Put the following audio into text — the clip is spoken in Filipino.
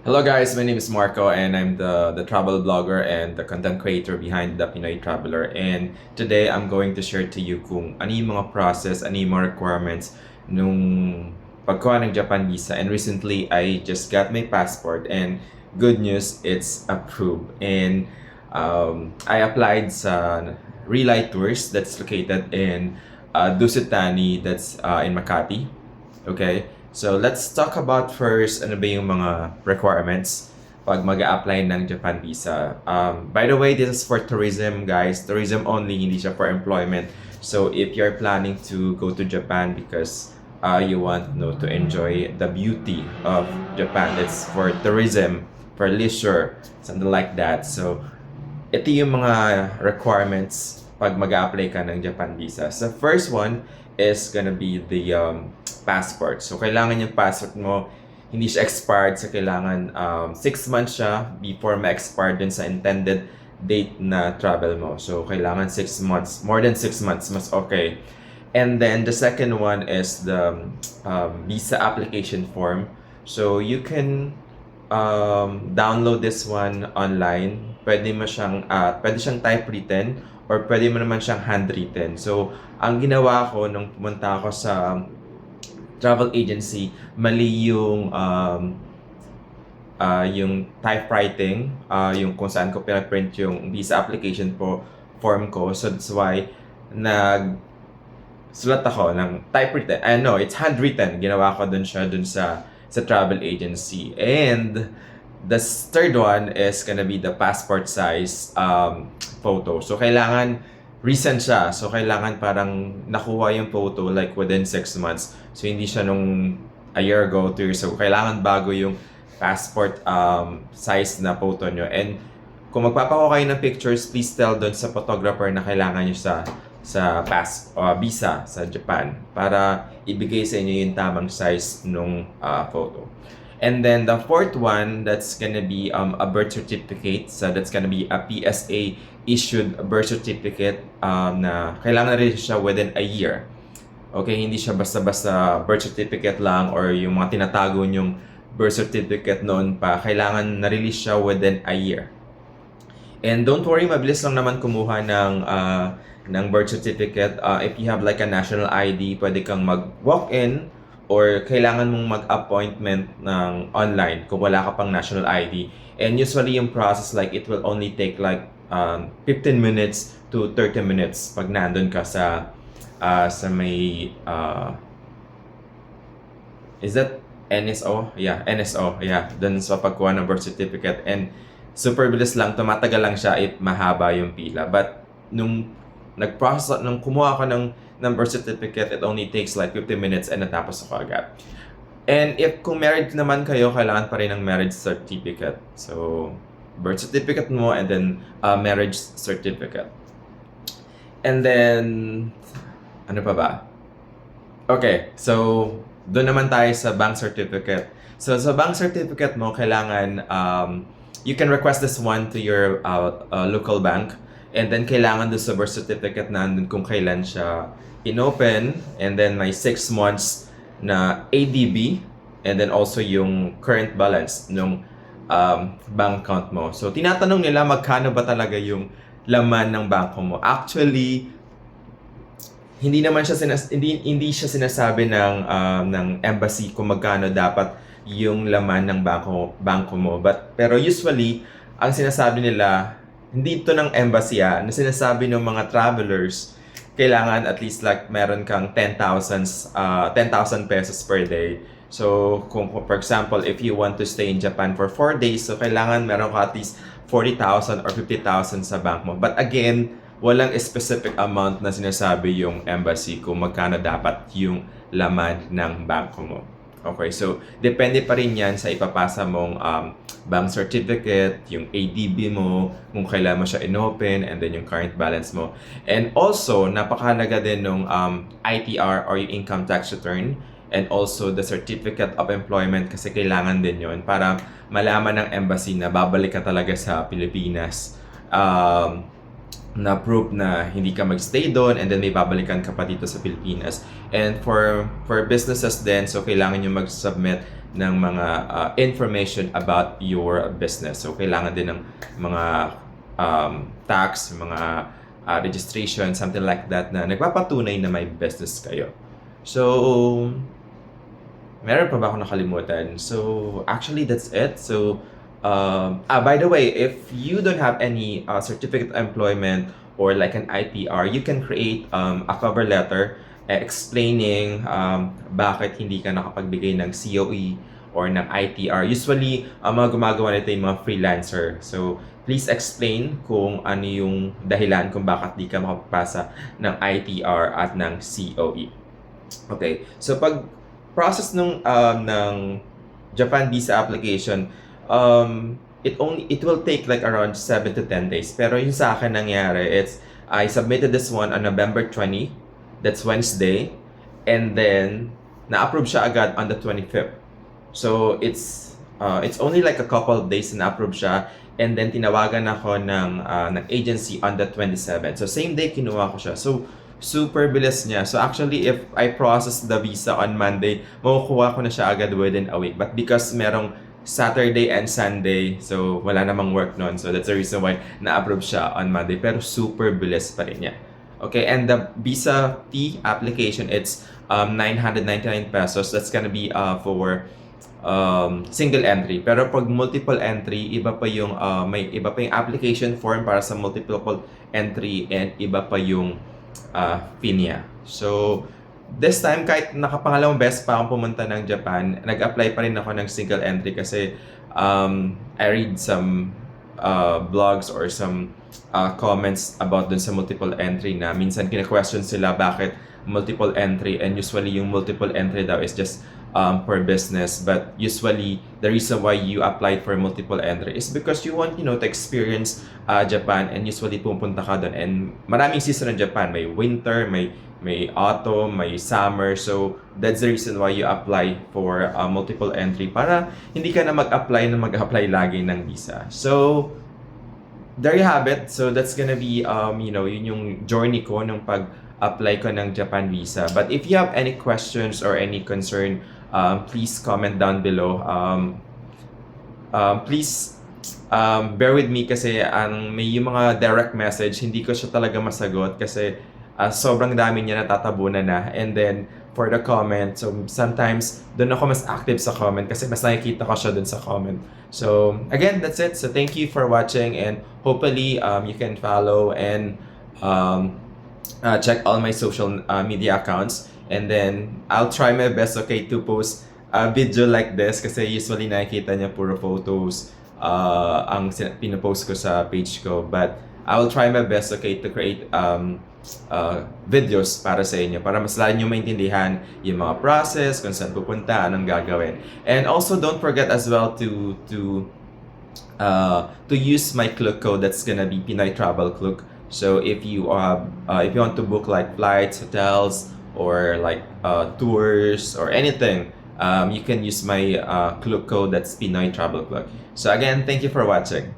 Hello guys, my name is Marco and I'm the travel blogger and the content creator behind the Pinoy Traveler. And today I'm going to share to you kung ano yung mga process, ano yung mga requirements nung pagkuha ng Japan visa. And recently, I just got my passport and good news, it's approved. And I applied sa Relight Tours that's located in Dusitani, that's in Makati. Okay? So let's talk about first ano ba yung mga requirements pag mag-a-apply ng Japan visa. By the way, this is for tourism, guys. Tourism only, hindi siya for employment. So if you're planning to go to Japan because you want to enjoy the beauty of Japan, it's for tourism, for leisure, something like that. So ito yung mga requirements pag mag-a-apply ka ng Japan visa. So first one is gonna be the passport. So kailangan yung passport mo hindi siya expired, so kailangan 6 months siya before ma-expire dun sa intended date na travel mo. So kailangan 6 months, more than 6 months, mas okay. And then the second one is the visa application form. So you can download this one online. Pwede siyang typewritten or pwede mo naman siyang handwritten. So ang ginawa ko nung pumunta ako sa travel agency, mali yung typewriting, yung kung saan ko pinaprint yung visa application form ko. So that's why sulat ako ng typewritten. No, it's handwritten. Ginawa ko dun sa travel agency. And the third one is gonna be the passport size photo. So kailangan recent siya. So, kailangan parang nakuha yung photo like within 6 months. So, hindi siya nung a year ago, 2 years ago. Kailangan bago yung passport size na photo nyo. And kung magpapakuha kayo ng pictures, please tell doon sa photographer na kailangan nyo sa visa sa Japan para ibigay sa inyo yung tamang size nung photo. And then the fourth one, that's gonna be a birth certificate. So that's gonna be a PSA issued birth certificate na kailangan rin siya within a year. Okay, hindi siya basta-basta birth certificate lang or yung mga tinatago nyong birth certificate noon pa. Kailangan na-release siya within a year. And don't worry, mabilis lang naman kumuha ng birth certificate. If you have like a national ID, pwede kang mag-walk-in or kailangan mong mag-appointment ng online kung wala ka pang national ID. And usually yung process, like it will only take like 15 minutes to 30 minutes pag nandun ka sa may is that NSO? Yeah, NSO. Yeah, dun sa pagkuha ng birth certificate. And super bilis lang, tumatagal lang siya if mahaba yung pila. But nung kumuha ako ng birth certificate, it only takes like 15 minutes and natapos ako agad. And if kung married naman kayo, kailangan pa rin ng marriage certificate. So, birth certificate mo and then marriage certificate. And then, ano pa ba? Okay, so doon naman tayo sa bank certificate. So sa bank certificate mo, kailangan you can request this one to your local bank. And then kailangan doon sa birth certificate nandun kung kailan siya inopen. And then may 6 months na ADB. And then also yung current balance ng bank account mo. So tinatanong nila magkano ba talaga yung laman ng bangko mo. Actually, hindi naman siya hindi siya sinasabi ng embassy kung magkano dapat yung laman ng bangko mo. Pero usually, ang sinasabi nila, hindi ito ng embassy na sinasabi ng mga travelers, kailangan at least like meron kang 10,000 pesos per day. So, kung for example, if you want to stay in Japan for 4 days, so kailangan meron ka at least 40,000 or 50,000 sa bank mo. But again, walang specific amount na sinasabi yung embassy kung magkano dapat yung laman ng bangko mo. Okay, so depende pa rin yan sa ipapasa mong bank certificate, yung ADB mo, kung kailan mo siya inopen, and then yung current balance mo. And also, napakahalaga din nung ITR or yung income tax return, and also the certificate of employment kasi kailangan din yon para malaman ng embassy na babalik ka talaga sa Pilipinas. Na proof na hindi ka magstay doon and then may babalikan ka pa dito sa Pilipinas. And for businesses din, so kailangan nyo mag-submit ng mga information about your business. So, kailangan din ng mga tax, mga registration, something like that na nagpapatunay na may business kayo. So, meron pa ba ako nakalimutan? So, actually, that's it. So, by the way, if you don't have any certificate of employment or like an ITR, you can create a cover letter explaining bakit hindi ka nakapagbigay ng COE or ng ITR. Usually, mga gumagawa nito yung mga freelancer. So, please explain kung ano yung dahilan kung bakit di ka makapasa ng ITR at ng COE. Okay, so pag process ng Japan visa application, it will take like around 7 to 10 days. Pero yung sa akin nangyari, I submitted this one on November 20, that's Wednesday, and then na-approve siya agad on the 25th. So it's only like a couple of days na na-approve siya, and then tinawagan ako ng agency on the 27th. So same day kinuha ko siya. So super bilis niya. So actually, if I process the visa on Monday, makukuha ko na siya agad within a week. But because merong Saturday and Sunday, so wala namang work noon. So that's the reason why na-approve siya on Monday. Pero super bilis pa rin niya. Okay, and the Visa T application, it's 999 pesos. That's gonna be for single entry. Pero pag multiple entry, iba pa yung iba pa yung application form para sa multiple entry, and iba pa yung fee niya. So this time, kahit nakapangalawang beses pa akong pumunta ng Japan, nag-apply pa rin ako ng single entry kasi I read some blogs or some comments about dun sa multiple entry na minsan kina-question sila bakit multiple entry, and usually yung multiple entry daw is just per business, but usually the reason why you applied for multiple entry is because you want to experience Japan, and usually pupunta ka doon, and maraming season ng Japan, may winter, may autumn, may summer, so that's the reason why you apply for multiple entry para hindi ka na mag-apply lagi ng visa. So there you have it. So that's gonna be yun yung journey ko nung pag-apply ko ng Japan visa. But if you have any questions or any concern, please comment down below. Please bear with me kasi may yung mga direct message, hindi ko siya talaga masagot kasi sobrang dami niya natatabunan na. And then for the comment, so sometimes doon ako mas active sa comment kasi mas nakikita ko siya doon sa comment. So again, that's it. So thank you for watching, and hopefully you can follow and check all my social media accounts, and then I'll try my best, okay, to post a video like this kasi usually nakikita niya puro photos ang pinopost ko sa page ko, but I will try my best, okay, to create videos para sa inyo para mas lalo nyo maintindihan yung mga process, kung saan pupunta, anong gagawin. And also don't forget as well to use my Klook code. That's gonna be Pinoy Travel Klook. So if you want to book like flights, hotels, or like tours or anything, you can use my Klook code. That's Pinoy Travel Klook. So again, thank you for watching.